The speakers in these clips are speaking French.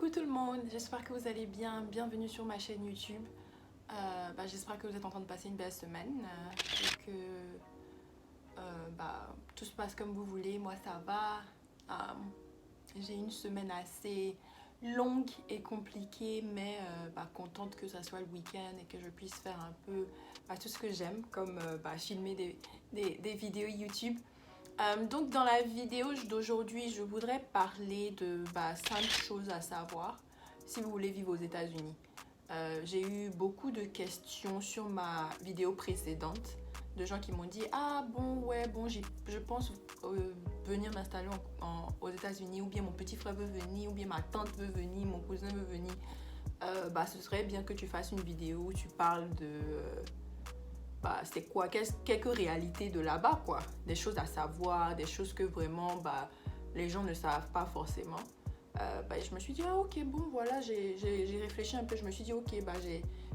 Coucou tout le monde, j'espère que vous allez bien. Bienvenue sur ma chaîne YouTube. J'espère que vous êtes en train de passer une belle semaine et que tout se passe comme vous voulez. Moi ça va. J'ai une semaine assez longue et compliquée, mais contente que ça soit le week-end et que je puisse faire un peu tout ce que j'aime, comme filmer des vidéos YouTube. Donc dans la vidéo d'aujourd'hui, je voudrais parler de 5 choses à savoir si vous voulez vivre aux États-Unis. J'ai eu beaucoup de questions sur ma vidéo précédente de gens qui m'ont dit ah bon je pense venir m'installer aux États-Unis, ou bien mon petit frère veut venir, ou bien ma tante veut venir, mon cousin veut venir. Ce serait bien que tu fasses une vidéo où tu parles de c'est quoi, quelques réalités de là-bas, quoi. Des choses à savoir, des choses que vraiment les gens ne savent pas forcément. Je me suis dit, ah ok, bon, voilà, j'ai réfléchi un peu. Je me suis dit, ok,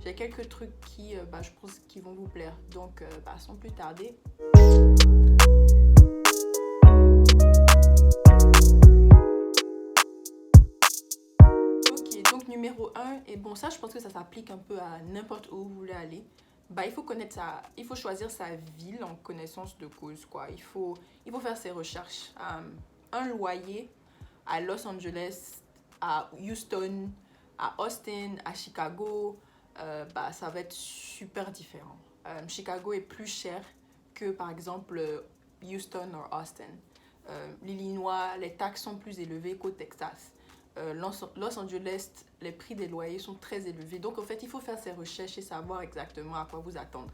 j'ai quelques trucs qui, je pense, qui vont vous plaire. Donc, sans plus tarder. Ok, donc numéro 1, et bon, ça, je pense que ça s'applique un peu à n'importe où vous voulez aller. Il faut choisir sa ville en connaissance de cause, quoi. Il faut faire ses recherches. Un loyer à Los Angeles, à Houston, à Austin, à Chicago, ça va être super différent. Chicago est plus cher que par exemple Houston ou Austin. L'Illinois, les taxes sont plus élevées qu'au Texas. Los Angeles, les prix des loyers sont très élevés. Donc, en fait, il faut faire ses recherches et savoir exactement à quoi vous attendre.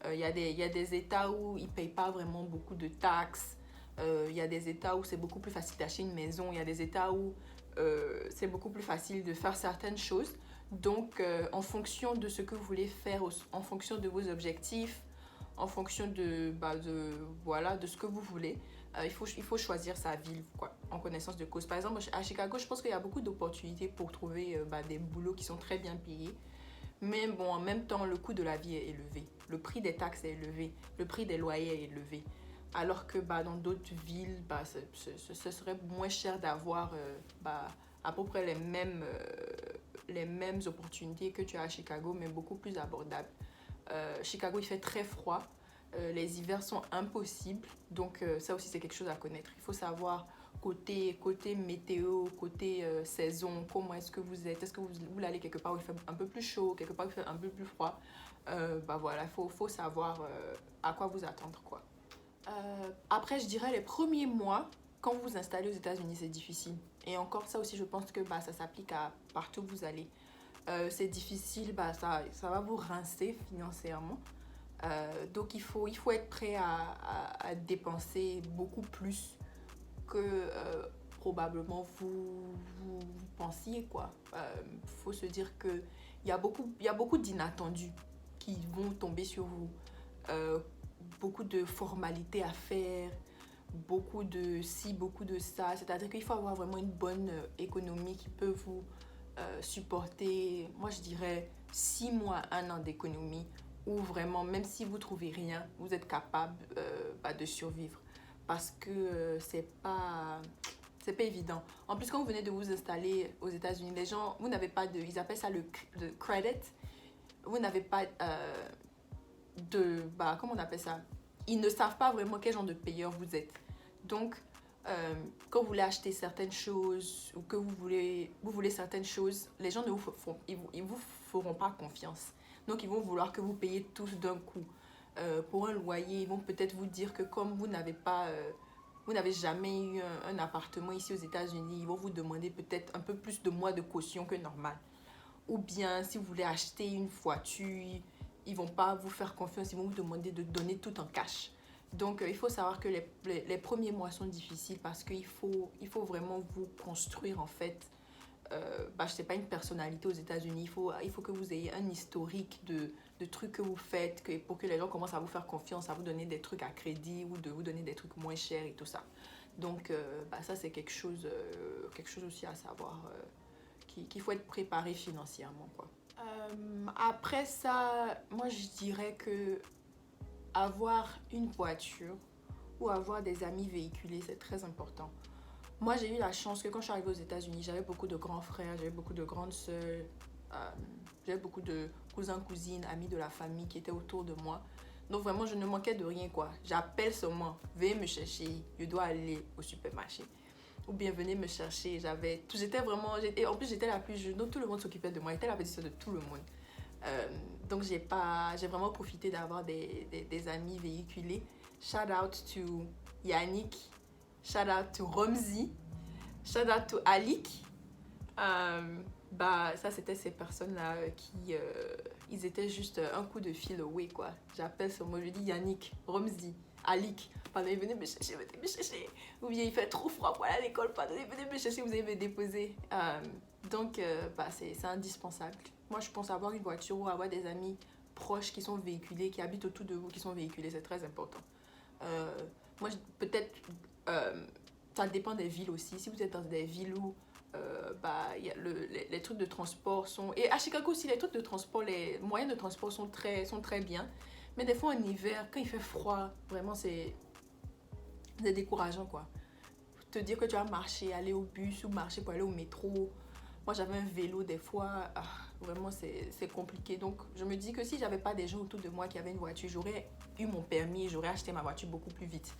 Il y a des États où ils ne payent pas vraiment beaucoup de taxes. Il y a des États où c'est beaucoup plus facile d'acheter une maison. Il y a des États où c'est beaucoup plus facile de faire certaines choses. Donc, en fonction de ce que vous voulez faire, en fonction de vos objectifs, en fonction de ce que vous voulez, il faut choisir sa ville, quoi, en connaissance de cause. Par exemple, à Chicago, je pense qu'il y a beaucoup d'opportunités pour trouver des boulots qui sont très bien payés. Mais bon, en même temps, le coût de la vie est élevé. Le prix des taxes est élevé. Le prix des loyers est élevé. Alors que dans d'autres villes, ce serait moins cher d'avoir à peu près les mêmes opportunités que tu as à Chicago, mais beaucoup plus abordables. Chicago, il fait très froid. Les hivers sont impossibles. Donc, ça aussi, c'est quelque chose à connaître. Il faut savoir côté météo, côté saison, comment est-ce que vous êtes. Est-ce que vous allez quelque part où il fait un peu plus chaud, quelque part où il fait un peu plus froid. Il faut savoir à quoi vous attendre, quoi. Après, je dirais les premiers mois, quand vous vous installez aux États-Unis, c'est difficile. Et encore, ça aussi, je pense que ça s'applique à partout où vous allez. C'est difficile, ça va vous rincer financièrement. Donc, il faut être prêt à dépenser beaucoup plus que probablement vous pensiez, quoi. Faut se dire qu'il y a beaucoup d'inattendus qui vont tomber sur vous. Beaucoup de formalités à faire, beaucoup de ci, beaucoup de ça. C'est-à-dire qu'il faut avoir vraiment une bonne économie qui peut vous supporter, moi je dirais 6 mois, 1 an d'économie, où vraiment, même si vous trouvez rien, vous êtes capable de survivre. Parce que c'est pas évident. En plus, quand vous venez de vous installer aux États-Unis, les gens, vous n'avez pas ils appellent ça le credit. Vous n'avez pas comment on appelle ça? Ils ne savent pas vraiment quel genre de payeur vous êtes. Donc, quand vous voulez acheter certaines choses ou que vous voulez certaines choses, les gens ne vous feront pas confiance. Donc, ils vont vouloir que vous payiez tous d'un coup. Pour un loyer, ils vont peut-être vous dire que comme vous n'avez jamais eu un appartement ici aux États-Unis, ils vont vous demander peut-être un peu plus de mois de caution que normal. Ou bien, si vous voulez acheter une voiture, ils vont pas vous faire confiance, ils vont vous demander de donner tout en cash. Donc, il faut savoir que les premiers mois sont difficiles parce qu'il faut vraiment vous construire, en fait, je sais pas, une personnalité aux États-Unis. Il faut que vous ayez un historique de trucs que vous faites pour que les gens commencent à vous faire confiance, à vous donner des trucs à crédit ou de vous donner des trucs moins chers et tout ça. Donc, ça, c'est quelque chose aussi à savoir, qu'il faut être préparé financièrement, quoi. Après ça, moi, je dirais que avoir une voiture ou avoir des amis véhiculés, c'est très important. Moi, j'ai eu la chance que quand je suis arrivée aux États-Unis, j'avais beaucoup de grands frères, j'avais beaucoup de grandes sœurs, j'avais beaucoup de cousins, cousines, amis de la famille qui étaient autour de moi. Donc vraiment, je ne manquais de rien, quoi. J'appelle seulement, veuillez me chercher, je dois aller au supermarché. Ou bien venez me chercher, j'étais vraiment, en plus j'étais la plus jeune, donc tout le monde s'occupait de moi, j'étais la petite sœur de tout le monde. Donc j'ai vraiment profité d'avoir des amis véhiculés. Shout out to Yannick, shout out to Romzi, shout out to Alik. Ça c'était ces personnes-là qui ils étaient juste un coup de fil away, quoi. J'appelle sur moi, je dis Yannick, Romzi, Alik. Pardon, venez me chercher, venez me chercher. Ou bien il fait trop froid pour aller à l'école, pardon, venez me chercher, vous allez me déposer. C'est indispensable. Moi, je pense avoir une voiture ou avoir des amis proches qui sont véhiculés, qui habitent autour de vous, qui sont véhiculés, c'est très important. Moi, peut-être, ça dépend des villes aussi. Si vous êtes dans des villes où les trucs de transport sont... Et à Chicago aussi, les trucs de transport, les moyens de transport sont très bien. Mais des fois, en hiver, quand il fait froid, vraiment, c'est décourageant, quoi. Te dire que tu vas marcher, aller au bus ou marcher pour aller au métro. Moi, j'avais un vélo des fois. Vraiment, c'est compliqué. Donc, je me dis que si j'avais pas des gens autour de moi qui avaient une voiture, j'aurais eu mon permis et j'aurais acheté ma voiture beaucoup plus vite.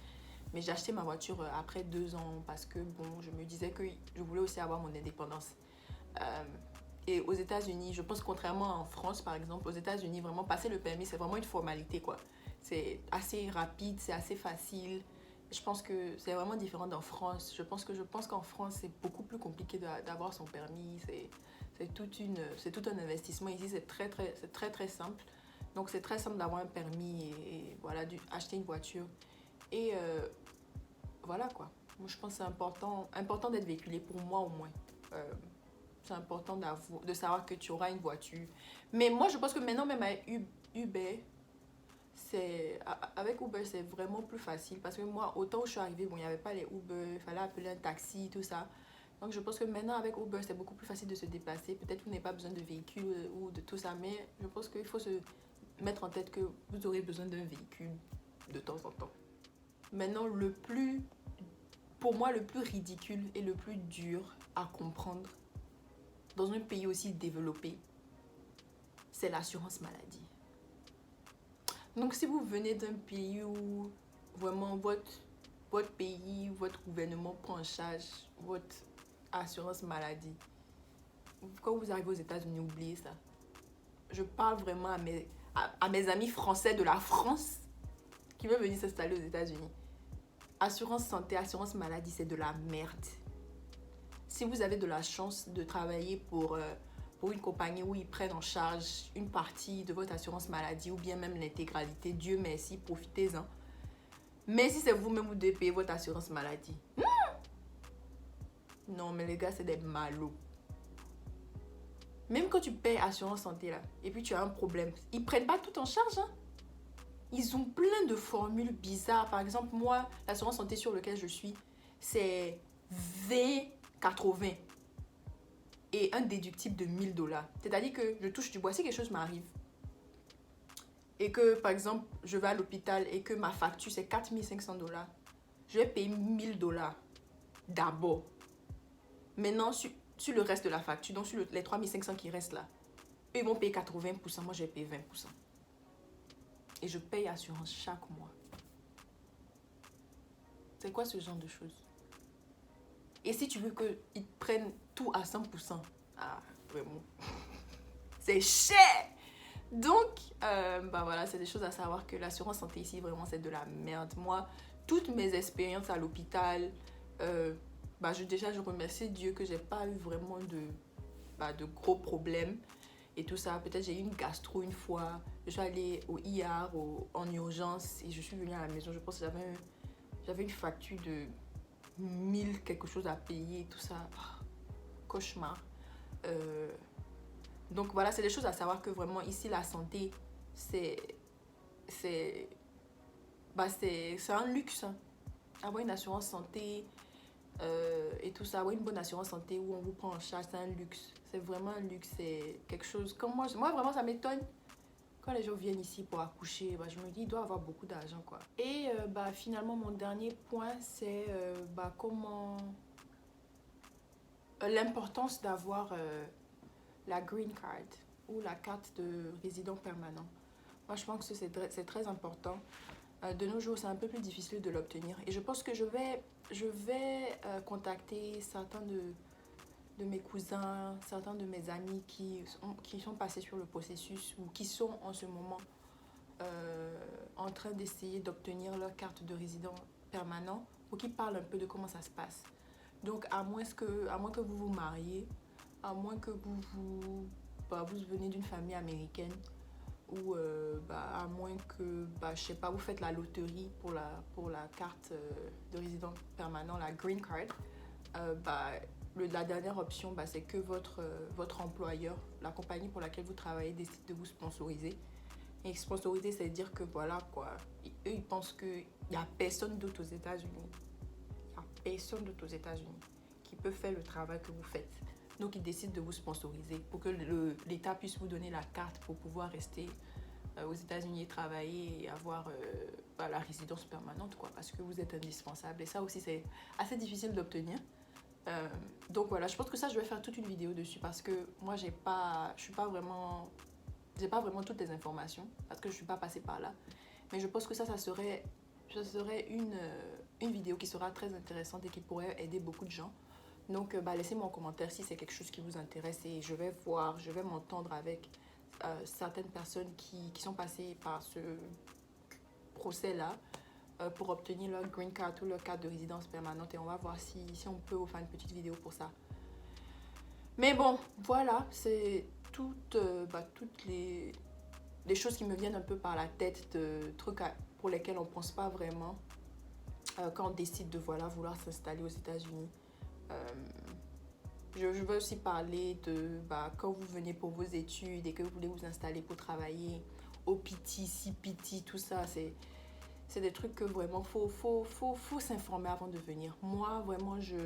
Mais j'ai acheté ma voiture après 2 ans parce que, bon, je me disais que je voulais aussi avoir mon indépendance. Et aux États-Unis, je pense contrairement en France, par exemple, aux États-Unis, vraiment, passer le permis, c'est vraiment une formalité, quoi. C'est assez rapide, c'est assez facile. Je pense que c'est vraiment différent d'en France. Je pense qu'en France, c'est beaucoup plus compliqué d'avoir son permis. C'est tout un investissement. Ici, c'est très simple. Donc, c'est très simple d'avoir un permis et voilà, acheter une voiture. Et voilà, quoi. Moi, je pense que c'est important d'être véhiculé, pour moi au moins. C'est important de savoir que tu auras une voiture. Mais moi, je pense que maintenant, même avec Uber, avec Uber, c'est vraiment plus facile. Parce que moi, au temps où je suis arrivée, bon, il n'y avait pas les Uber, il fallait appeler un taxi, tout ça. Donc, je pense que maintenant, avec Uber, c'est beaucoup plus facile de se déplacer. Peut-être que vous n'avez pas besoin de véhicule ou de tout ça, mais je pense qu'il faut se mettre en tête que vous aurez besoin d'un véhicule de temps en temps. Maintenant, pour moi, le plus ridicule et le plus dur à comprendre dans un pays aussi développé, c'est l'assurance maladie. Donc, si vous venez d'un pays où vraiment votre pays, votre gouvernement prend en charge votre assurance maladie, quand vous arrivez aux États-Unis, oubliez ça. Je parle vraiment à mes amis français de la France qui veulent venir s'installer aux États-Unis. Assurance santé, assurance maladie, c'est de la merde. Si vous avez de la chance de travailler pour une compagnie où ils prennent en charge une partie de votre assurance maladie ou bien même l'intégralité, Dieu merci, profitez-en. Mais si c'est vous-même vous devez payer votre assurance maladie, non, mais les gars, c'est des malauds. Même quand tu payes assurance santé là, et puis tu as un problème, ils prennent pas tout en charge, hein. Ils ont plein de formules bizarres. Par exemple, moi, l'assurance santé sur laquelle je suis, c'est V80 et un déductible de $1000. C'est-à-dire que je touche du bois si quelque chose m'arrive. Et que, par exemple, je vais à l'hôpital et que ma facture, c'est $4500. Je vais payer $1000 d'abord. Maintenant, sur le reste de la facture, donc sur les 3500 qui restent là, eux, ils vont payer 80%, moi, je vais payer 20%. Et je paye assurance chaque mois. C'est quoi ce genre de choses? Et si tu veux qu'ils prennent tout à 100%, vraiment, c'est cher! Donc, voilà, c'est des choses à savoir que l'assurance santé ici, vraiment, c'est de la merde. Moi, toutes mes expériences à l'hôpital, je remercie Dieu que j'ai pas eu vraiment de gros problèmes et tout ça. Peut-être j'ai eu une gastro une fois. Je suis allée au IR en urgence et je suis venue à la maison. Je pense que j'avais une facture de 1000 quelque chose à payer, tout ça. Cauchemar. Donc voilà, c'est des choses à savoir que vraiment ici la santé, c'est un luxe, hein. Avoir une assurance santé et tout ça, avoir une bonne assurance santé où on vous prend en charge, c'est un luxe. C'est vraiment un luxe, c'est quelque chose. Comme moi vraiment ça m'étonne. Quand les gens viennent ici pour accoucher, je me dis, il doit avoir beaucoup d'argent, quoi. Et finalement, mon dernier point, c'est comment l'importance d'avoir la green card ou la carte de résident permanent. Moi, je pense que c'est très important. De nos jours, c'est un peu plus difficile de l'obtenir. Et je pense que je vais contacter certains de mes cousins, certains de mes amis qui sont passés sur le processus ou qui sont en ce moment en train d'essayer d'obtenir leur carte de résident permanent pour qu'ils parlent un peu de comment ça se passe. Donc, à moins que vous vous mariez, à moins que vous venez d'une famille américaine, ou à moins que, je sais pas, vous faites la loterie pour la carte de résident permanent, la green card, la dernière option, c'est que votre employeur, la compagnie pour laquelle vous travaillez, décide de vous sponsoriser. Et sponsoriser, c'est-à-dire que voilà, quoi, eux, ils pensent qu'il n'y a personne d'autre aux États-Unis. Il n'y a personne d'autre aux États-Unis qui peut faire le travail que vous faites. Donc, ils décident de vous sponsoriser pour que l'État puisse vous donner la carte pour pouvoir rester aux États-Unis et travailler et avoir la résidence permanente, quoi, parce que vous êtes indispensable. Et ça aussi, c'est assez difficile d'obtenir. Donc voilà, je pense que ça, je vais faire toute une vidéo dessus parce que moi, j'ai pas vraiment toutes les informations parce que je suis pas passée par là. Mais je pense que ça serait une vidéo qui sera très intéressante et qui pourrait aider beaucoup de gens. Donc, laissez-moi en commentaire si c'est quelque chose qui vous intéresse et je vais m'entendre avec certaines personnes qui sont passées par ce procès-là pour obtenir leur green card ou leur carte de résidence permanente et on va voir si on peut faire une petite vidéo pour ça. Mais bon, voilà, c'est toutes les choses qui me viennent un peu par la tête, de trucs pour lesquels on ne pense pas vraiment quand on décide de vouloir s'installer aux États-Unis. Je veux aussi parler de quand vous venez pour vos études et que vous voulez vous installer pour travailler, OPT, CPT, tout ça, c'est des trucs que vraiment faut s'informer avant de venir. Moi, vraiment, je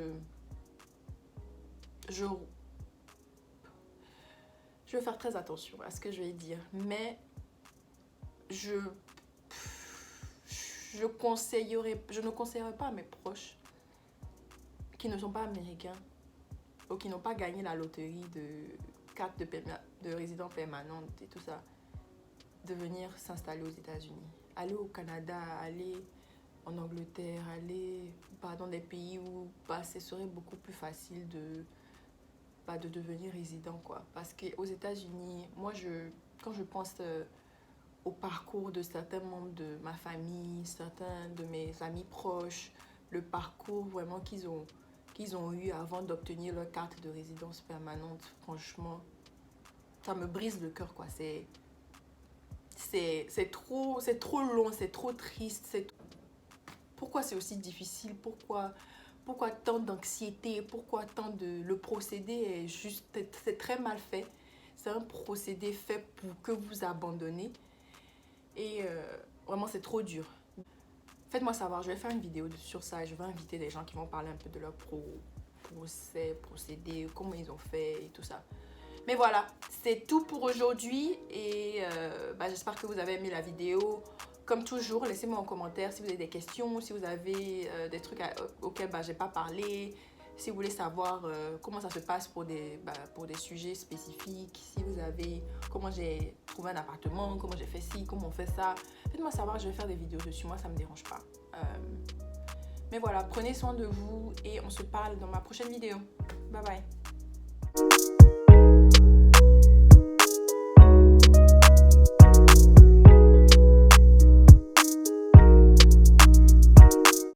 vais faire très attention à ce que je vais dire, mais je ne conseillerais pas à mes proches qui ne sont pas américains ou qui n'ont pas gagné la loterie de carte de résident permanente et tout ça, de venir s'installer aux États-Unis. Aller au Canada, aller en Angleterre, aller dans des pays où ce serait beaucoup plus facile de devenir résident, quoi. Parce qu'aux États-Unis, moi, quand je pense au parcours de certains membres de ma famille, certains de mes amis proches, le parcours vraiment qu'ils ont eu avant d'obtenir leur carte de résidence permanente, franchement, ça me brise le cœur, quoi. C'est trop long, c'est trop triste. Pourquoi c'est aussi difficile? Pourquoi tant d'anxiété? Pourquoi le procédé est juste, c'est très mal fait. C'est un procédé fait pour que vous abandonnez. Et vraiment, c'est trop dur. Faites-moi savoir, je vais faire une vidéo sur ça et je vais inviter des gens qui vont parler un peu de leur procédé, comment ils ont fait et tout ça. Mais voilà, c'est tout pour aujourd'hui et j'espère que vous avez aimé la vidéo. Comme toujours, laissez-moi en commentaire si vous avez des questions, si vous avez des trucs auxquels j'ai pas parlé, si vous voulez savoir comment ça se passe pour des sujets spécifiques, si vous avez comment j'ai trouvé un appartement, comment j'ai fait ci, comment on fait ça. Faites-moi savoir, je vais faire des vidéos dessus, moi ça me dérange pas. Mais voilà, prenez soin de vous et on se parle dans ma prochaine vidéo. Bye bye.